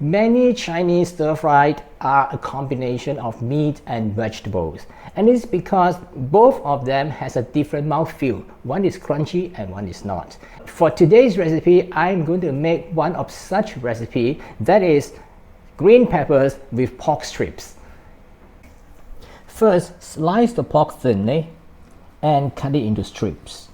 Many Chinese stir-fried are a combination of meat and vegetables, and it's because both of them has a different mouthfeel. One is crunchy and one is not. For today's recipe, I'm going to make one of such recipe, that is green peppers with pork strips. First, slice the pork thinly and cut it into strips.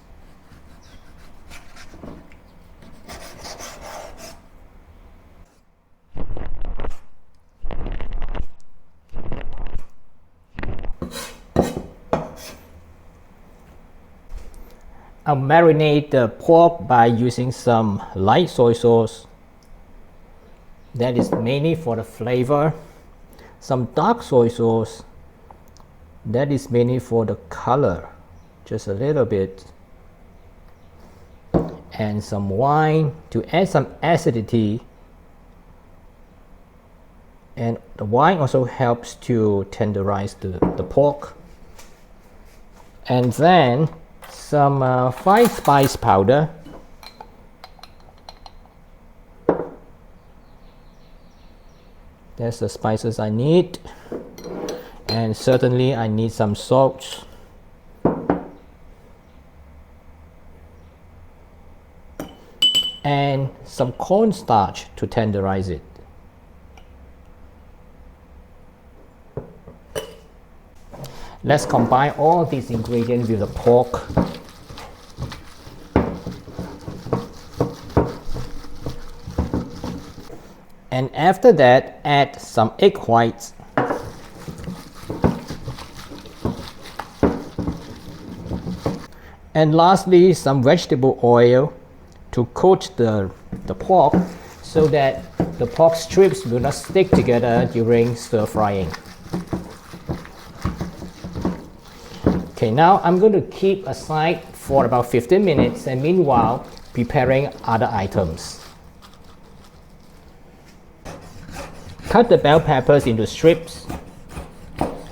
I'll marinate the pork by using some light soy sauce. That is mainly for the flavor. Some dark soy sauce. That is mainly for the color, just a little bit. And some wine to add some acidity. And the wine also helps to tenderize the pork. And then some fine spice powder. That's the spices I need. And certainly I need some salt. And some cornstarch to tenderize it. Let's combine all these ingredients with the pork. And after that, add some egg whites. And lastly, some vegetable oil to coat the pork so that the pork strips will not stick together during stir frying. Okay, now I'm going to keep aside for about 15 minutes and meanwhile preparing other items. Cut the bell peppers into strips.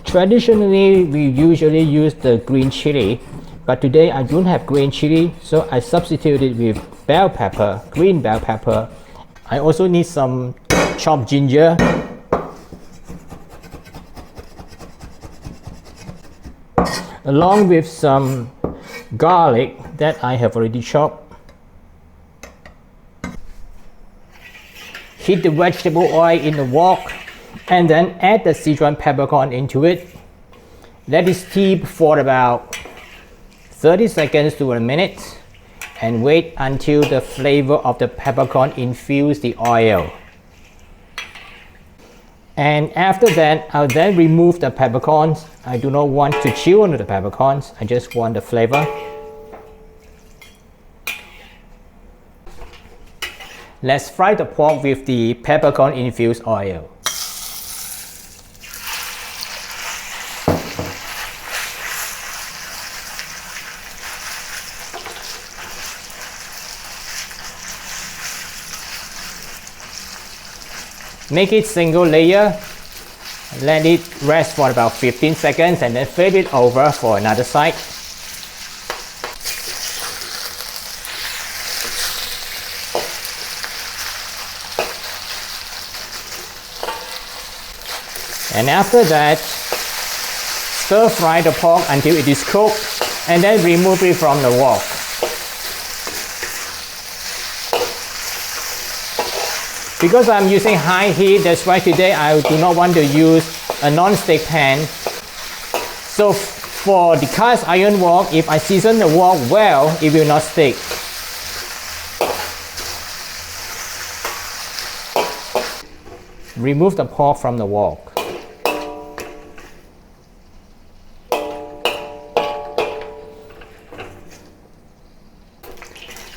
Traditionally, we usually use the green chili, but today I don't have green chili, so I substituted with bell pepper, green bell pepper. I also need some chopped ginger. Along with some garlic that I have already chopped. Heat the vegetable oil in the wok and then add the Sichuan peppercorn into it. Let it steep for about 30 seconds to a minute and wait until the flavor of the peppercorn infuses the oil. And after that, I'll then remove the peppercorns. I do not want to chew on the peppercorns, I just want the flavor. Let's fry the pork with the peppercorn infused oil. Make it single layer. Let it rest for about 15 seconds and then flip it over for another side. And after that, stir fry the pork until it is cooked and then remove it from the wok. Because I'm using high heat, that's why today I do not want to use a non-stick pan. So for the cast iron wok, if I season the wok well, it will not stick. Remove the pork from the wok.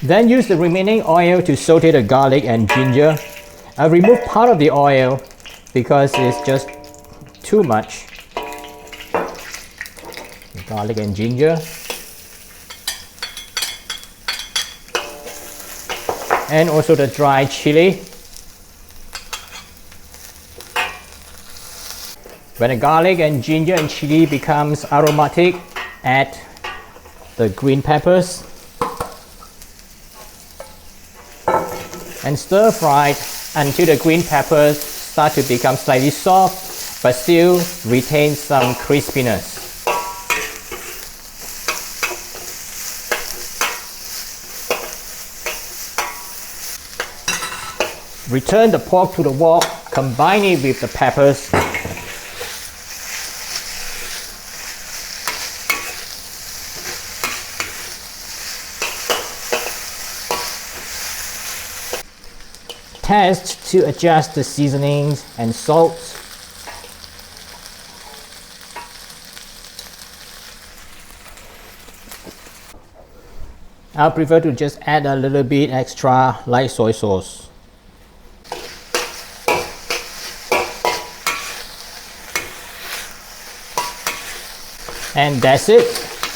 Then use the remaining oil to saute the garlic and ginger. I remove part of the oil because it's just too much. Garlic and ginger. And also the dry chili. When the garlic and ginger and chili becomes aromatic, add the green peppers and stir fry until the green peppers start to become slightly soft, but still retain some crispiness. Return the pork to the wok, combine it with the peppers. Test to adjust the seasonings and salt. I prefer to just add a little bit extra light soy sauce. And that's it,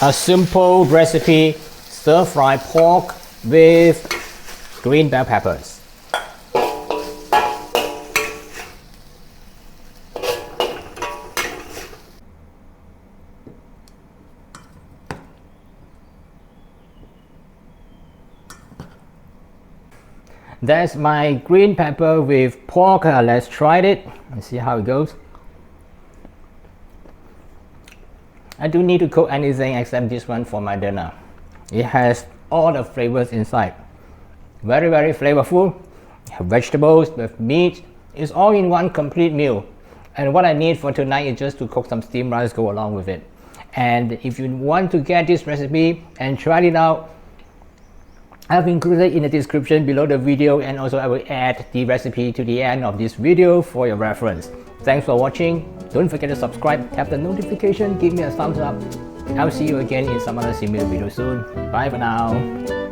a simple recipe, stir-fry pork with green bell peppers. That's my green pepper with pork. Let's try it and see how it goes. I don't need to cook anything except this one for my dinner. It has all the flavors inside. Very, very flavorful. Vegetables with meat. It's all in one complete meal. And what I need for tonight is just to cook some steamed rice go along with it. And if you want to get this recipe and try it out, I've included in the description below the video, and also I will add the recipe to the end of this video for your reference. Thanks for watching. Don't forget to subscribe, tap the notification, give me a thumbs up. I'll see you again in some other similar video soon. Bye for now.